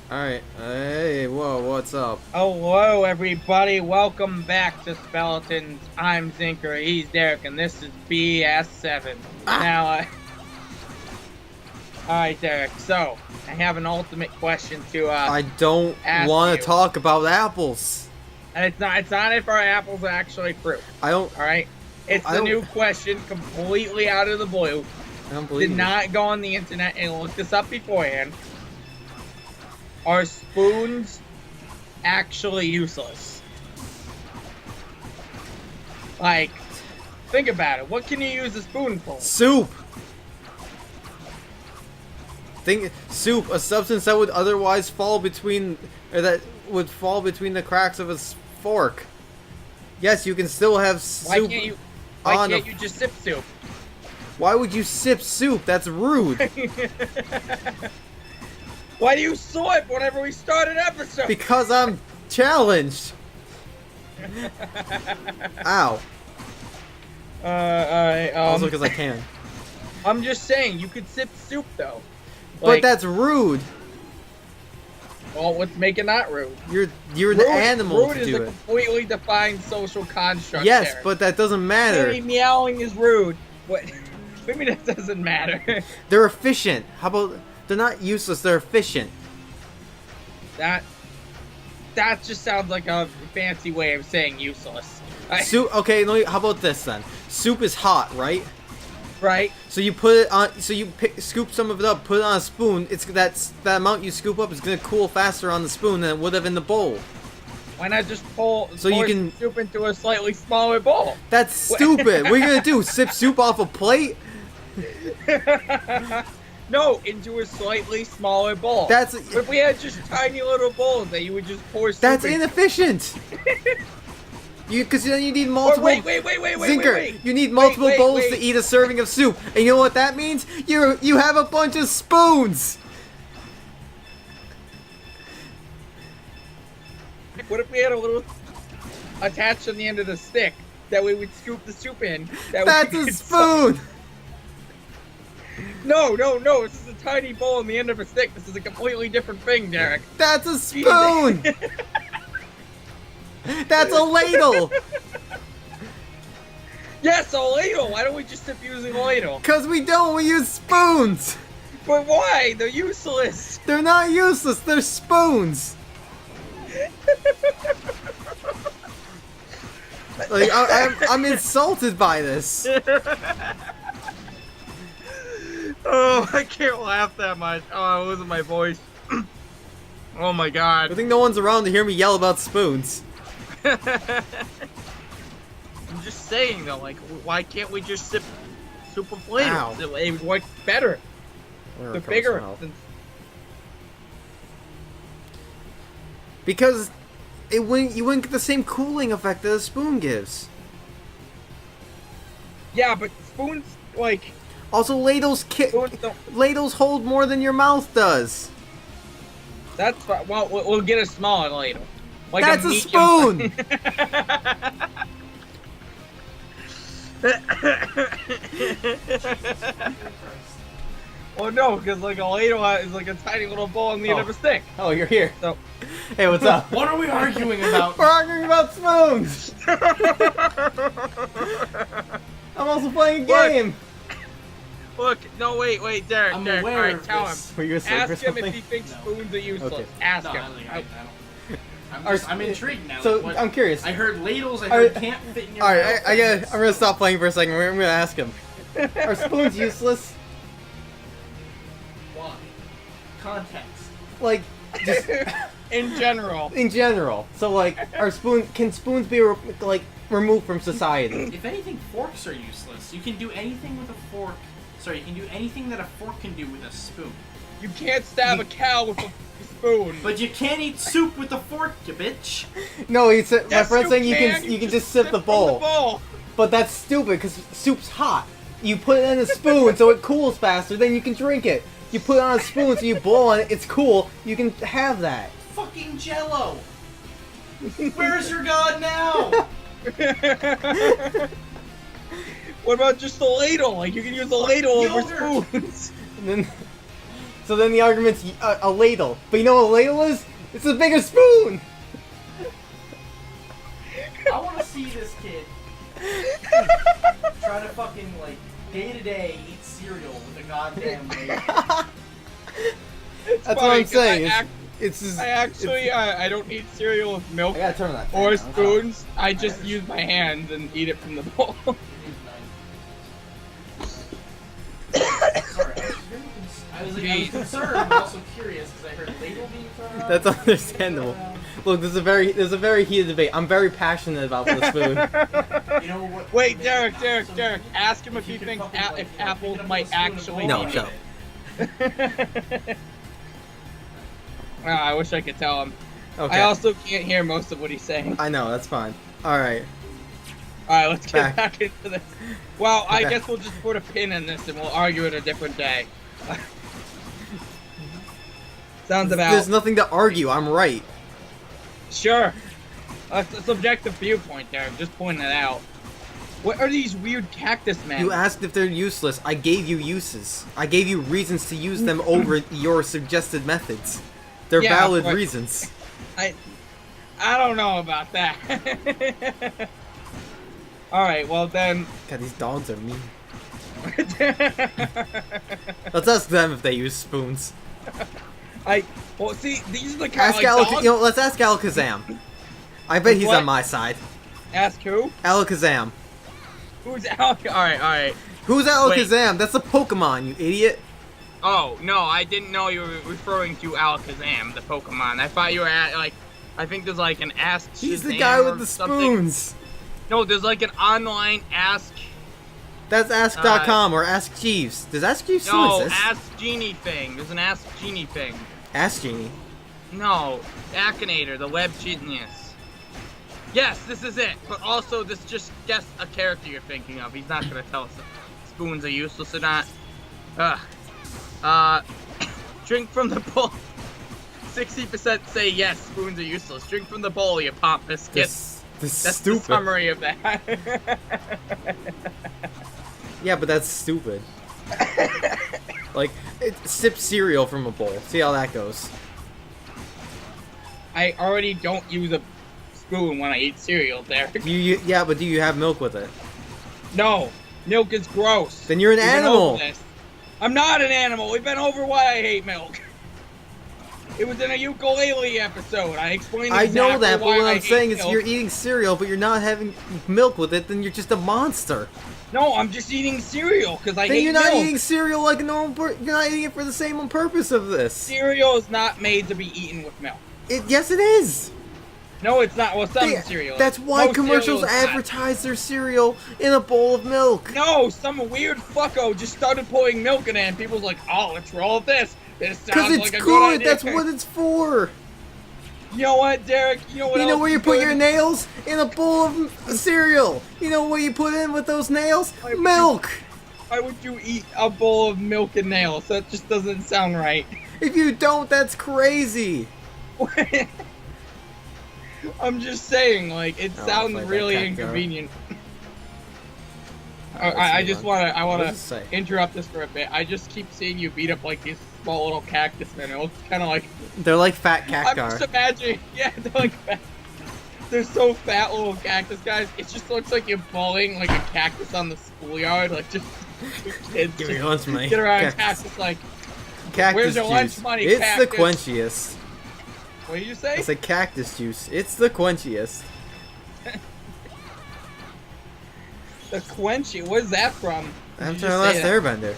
Alright, hey, whoa, what's up? Hello, everybody. Welcome back to Speletons. I'm Zinker, he's Derek, and this is BS7. Now, Alright, Derek, so, I have an ultimate question to, I don't want to talk about apples. And it's not if our apples are actually fruit. I don't... Alright? It's the new question, completely out of the blue. I don't believe Did not go on the internet and look this up beforehand. Are spoons actually useless? Like, think about it. What can you use a spoon for? Soup! Soup, a substance that would otherwise fall between... or that would fall between the cracks of a fork. Yes, you can still have soup. Why can't you just sip soup? Why would you sip soup? That's rude. Why do you swipe whenever we start an episode? Because I'm challenged. Ow. Alright, also because I can. I'm just saying, you could sip soup though. But that's rude. Well, let's make it not rude. You're the animal to do it. Rude is a completely defined social construct. Yes, there. but that doesn't matter. Maybe meowing is rude. What? Maybe that doesn't matter. They're efficient. How about... They're not useless, they're efficient. That just sounds like a fancy way of saying useless. Soup, okay, how about this then? Soup is hot, right? Right. So you put it on, scoop some of it up, put it on a spoon, that amount you scoop up is gonna cool faster on the spoon than it would have in the bowl. Why not just pour can soup into a slightly smaller bowl? That's stupid. What are you gonna do, sip soup off a plate? No, into a slightly smaller bowl. If we had just tiny little bowls that you would just pour soup That's into. Inefficient! Because then you need multiple... Wait, Zinker, you need multiple bowls to eat a serving of soup. And you know what that means? You have a bunch of spoons! What if we had a little attached on the end of the stick that we would scoop the soup in? That's a spoon! No, this is a tiny bowl on the end of a stick. This is a completely different thing, Derek. That's a spoon! That's a ladle! Yes, a ladle! Why don't we just keep using a ladle? Because we use spoons! But why? They're useless! They're not useless, they're spoons! Like, I'm insulted by this. Oh, I can't laugh that much. Oh, I'm losing my voice. Oh my god. I think no one's around to hear me yell about spoons. I'm just saying though, like, why can't we just sip soup with ladles? It would work better. The bigger. Because you wouldn't get the same cooling effect that a spoon gives. Yeah, but spoons, like... Also, ladles hold more than your mouth does. That's fine. Well, we'll get a smaller ladle. Like that's a spoon! Well, no, because like a ladle is like a tiny little bowl on the end of a stick. Oh, you're here. So, hey, what's up? What are we arguing about? We're arguing about spoons! I'm also playing a game! Look, no, wait, Derek, I'm Derek, aware alright, of tell this. him. Were you asleep or Ask him something? if he thinks spoons are useless. Okay. Ask No, him. I'm intrigued now. So, like, I'm curious. I heard ladles, I heard can't fit in your mouth. Alright, I'm gonna stop playing for a second. I'm gonna ask him. Are spoons useless? Why? Context. Like, just... In general. In general. So, like, can spoons be, removed from society? If anything, forks are useless. You can do anything with a fork. Sorry, you can do anything that a fork can do with a spoon. You can't stab a cow with a spoon. But you can't eat soup with a fork, you bitch. No, my friend's you saying can. you can just sip the bowl. From the bowl. But that's stupid because soup's hot. You put it in a spoon so it cools faster, then you can drink it. You put it on a spoon so you blow on it, it's cool, you can have that. Fucking Jello. Where's your god now? What about just a ladle? Like, you can use a ladle over spoons. And then So then the argument's a ladle. But you know what a ladle is? It's a bigger spoon! I want to see this kid try to fucking, like, day to day eat cereal with a goddamn ladle. That's what I'm saying. It's just, I don't eat cereal with milk I gotta turn that fan or down. spoons. I just use my hands and eat it from the bowl. Sorry, I was concerned, but also curious because I heard ladle being thrown around. That's understandable. Look, there's a very heated debate. I'm very passionate about the spoon. You know what? Wait, Derek. Ask him if he thinks if apples might actually. No, be shut up. Oh, I wish I could tell him. Okay. I also can't hear most of what he's saying. I know, that's fine. Alright. Alright, let's get Back. back into this. Well, I Okay. guess we'll just put a pin in this and we'll argue it a different day. Sounds about... There's nothing to argue, I'm right. Sure. That's a subjective viewpoint there, I'm just pointing it out. What are these weird cactus men? You asked if they're useless. I gave you uses. I gave you reasons to use them over your suggested methods. They're Yeah, valid but- reasons. I don't know about that. Alright, well then... God, these dogs are mean. Let's ask them if they use spoons. Well, see, these are the kind Ask of like, you know, let's ask Alakazam. I bet he's What? on my side. Ask who? Alakazam. Who's out? Alright. Who's Alakazam? That's a Pokemon, you idiot. Oh, no, I didn't know you were referring to Alakazam, the Pokemon. I thought you were at, like, I think there's like an Ask He's the Shazam guy or with the something. spoons. No, there's like an online Ask... That's Ask.com or Ask Jeeves. Does Ask Jeeves still No, exist? Ask Genie thing. There's an Ask Genie thing. Ask Genie. No, Akinator, the web genius. Yes, this is it. But also, this just guess a character you're thinking of. He's not gonna tell us if spoons are useless or not. Drink from the bowl. 60% say yes, spoons are useless. Drink from the bowl, you pompous kid. This That's stupid. the summary of that. Yeah, but that's stupid. Like, sip cereal from a bowl. See how that goes. I already don't use a spoon when I eat cereal, Derek. Yeah, but do you have milk with it? No, milk is gross. Then you're an We've been animal. over this. I'm not an animal. We've been over why I hate milk. It was in a ukulele episode. I explained I exactly know that, but why what I I'm saying hate is milk. you're eating cereal, but you're not having milk with it, then you're just a monster. No, I'm just eating cereal because I Then hate you're not milk. eating cereal like a normal you're not eating it for the same purpose of this. Cereal is not made to be eaten with milk. Yes, it is. No, it's not. Well, some cereal. That's why Most commercials cereal is not. advertise their cereal in a bowl of milk. No, some weird fucko just started pouring milk in it, and people's like, "Oh, let's roll with this. This Because sounds it's like a good. good idea." That's what it's for. You know what, Derek? You know what? You know else where you is put good? your nails? In a bowl of cereal. You know what you put in with those nails? Why would Milk. Why would you eat a bowl of milk and nails? That just doesn't sound right. If you don't, that's crazy. I'm just saying, like, it Oh, sounds like that really cacti. inconvenient. Let's I move just on. wanna, I What wanna does it say? interrupt this for a bit. I just keep seeing you beat up like these small little cactus men. It looks kind of like They're like fat I'm just cacti. imagining. Yeah, they're like fat. They're so fat, little cactus guys. It just looks like you're bullying like a cactus on the schoolyard, like just two kids Give me just lunch money. get around Cactus. cactus like. Cactus Where's your juice. lunch money, It's the cactus? quenchiest. What did you say? I said cactus juice. It's the quenchiest. The quenchy. Where's that from? Did you After just our last say that? airbender.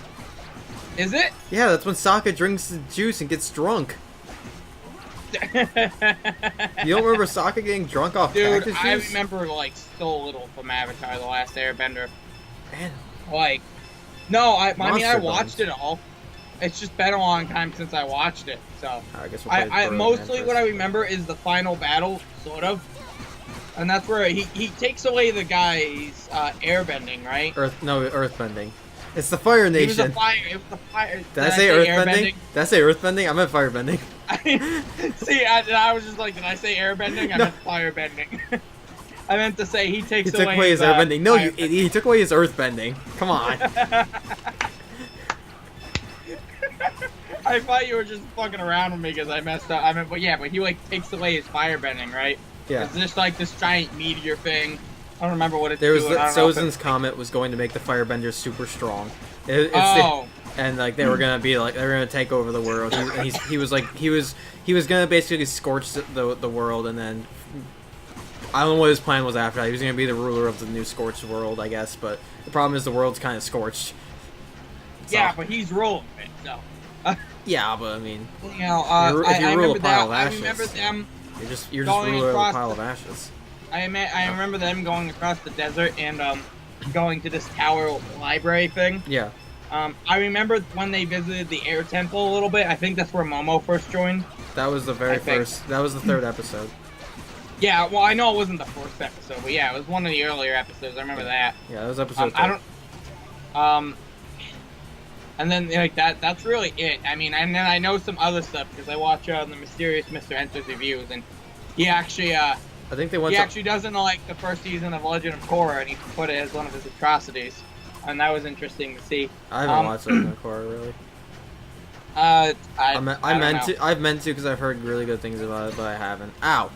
Is it? Yeah, that's when Sokka drinks the juice and gets drunk. You don't remember Sokka getting drunk off Dude, cactus I juice? remember like so little from Avatar: The Last Airbender. Man, Like, no, I mean I Monster watched Bones. it all. It's just been a long time since I watched it, so I guess we'll play I Burrowing mostly Man what I first. remember is the final battle, sort of, and that's where he takes away the guy's airbending, right? Earthbending. It's the Fire He was a Nation. fire. It was the fire. Did I say Earthbending? Did I say Earthbending? I meant Firebending. See, I was just like, did I say airbending? I meant firebending. I meant to say he takes He took away his Airbending. No, you idiot. He took away his Earthbending. Come on. I thought you were just fucking around with me because I messed up. I mean, but yeah, but he like takes away his firebending, right? Yeah. It's just like this giant meteor thing. I don't remember what it's There was doing. Sozin's comet was going to make the firebenders super strong. And like they were gonna be like they were gonna take over the world. He was gonna basically scorch the world, and then I don't know what his plan was after that. He was gonna be the ruler of the new scorched world, I guess. But the problem is the world's kind of scorched. So. Yeah, but he's rolling it, so. Yeah, but I mean, you know, if you rule a pile of I ashes, remember them. You're just ruler of a pile of ashes. I remember them going across the desert and going to this tower library thing. Yeah. I remember when they visited the air temple a little bit. I think that's where Momo first joined. That was the very first. That was the third episode. Yeah, well, I know it wasn't the first episode, but yeah, it was one of the earlier episodes. I remember that. Yeah, that was episode. And then like that's really it. I mean, and then I know some other stuff because I watch the Mysterious Mr. Enters reviews, and he actually I think they went. He actually doesn't like the first season of Legend of Korra, and he put it as one of his atrocities, and that was interesting to see. I haven't watched Legend of Korra really. I've meant to because I've heard really good things about it, but I haven't. Ow.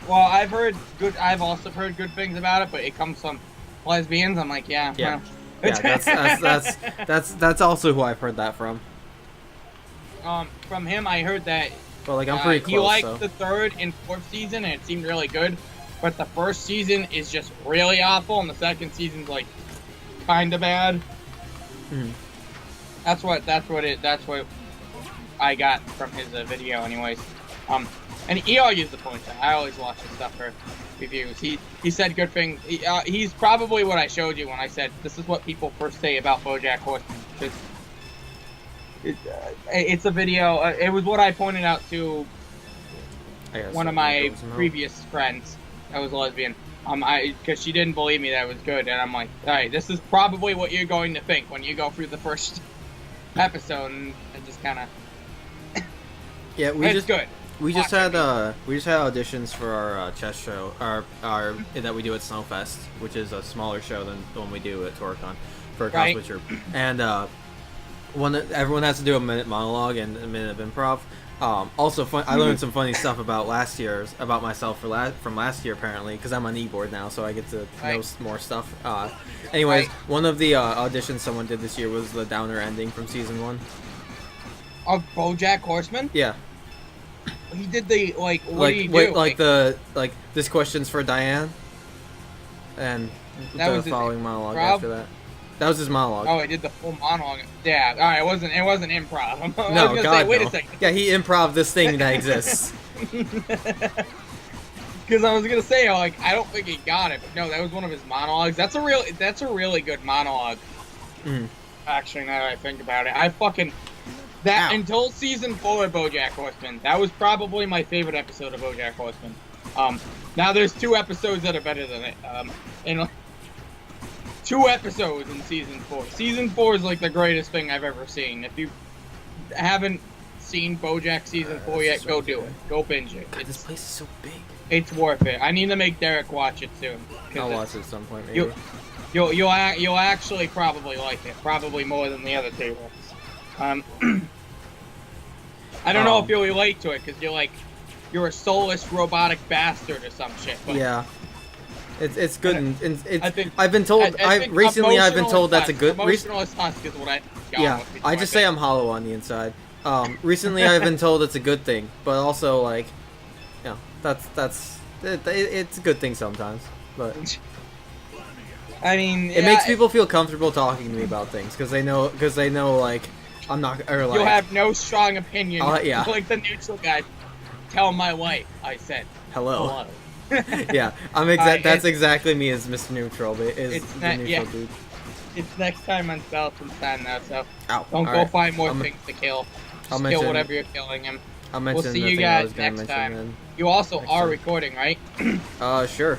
Well, I've also heard good things about it, but it comes from lesbians. I'm like, yeah. Yeah. Well. Yeah, that's also who I've heard that from. From him, I heard that. Well, like I'm pretty close. He liked the third and fourth season, and it seemed really good. But the first season is just really awful, and the second season's like kind of bad. Mm. That's what I got from his video, anyways. And he argues the point. I always watch his stuff for reviews. He said good things. He's probably what I showed you when I said this is what people first say about BoJack Horseman. It's a video. It was what I pointed out to one of my previous friends that was a lesbian. Because she didn't believe me that it was good, and I'm like, all right, this is probably what you're going to think when you go through the first episode, and it just kind of. Yeah, it's good. We just had auditions for our chess show, our that we do at Snowfest, which is a smaller show than the one we do at Toricon for a cosplay troupe. And everyone has to do a minute monologue and a minute of improv. Also, I learned some funny stuff about myself from last year apparently because I'm on e-board now, so I get to know more stuff. Anyways, one of the auditions someone did this year was the downer ending from season 1. Of BoJack Horseman? Yeah. He did the what did he do? This question's for Diane, and the following monologue after that. That was his monologue. Oh, he did the full monologue. Yeah, all right. It wasn't improv. No, God, wait no. a second. Yeah, he improv this thing that exists. Because I was gonna say, like, I don't think he got it, but no, that was one of his monologues. That's a really good monologue. Mm. Actually, now that I think about it, until season 4 of BoJack Horseman, that was probably my favorite episode of BoJack Horseman. Now there's 2 episodes that are better than it. And 2 episodes in season 4. Season 4 is like the greatest thing I've ever seen. If you haven't seen BoJack season 4 yet, go do it. Go binge it. God, this place is so big. It's worth it. I need to make Derek watch it soon. I'll watch it at some point. Maybe. You'll actually probably like it. Probably more than the other 2 ones. I don't know if you'll relate to it because you're a soulless robotic bastard or some shit. But yeah, it's good. I've been told. Recently I've been told that's a good. Emotionalist husk is what I. Yeah, I just say I'm hollow on the inside. Recently I've been told it's a good thing, but also it's a good thing sometimes. But I mean, it makes people feel comfortable talking to me about things because they know like. I'm not. Or like, you'll have no strong opinion. Yeah. Like the neutral guy. Tell my wife I said hello. Yeah, that's exactly me as Mr. Neutral. Dude. It's next time on Speletons time now, so don't go find more things to kill. Just kill whatever you're killing him. We'll see you guys next time. You also are recording, right? Sure.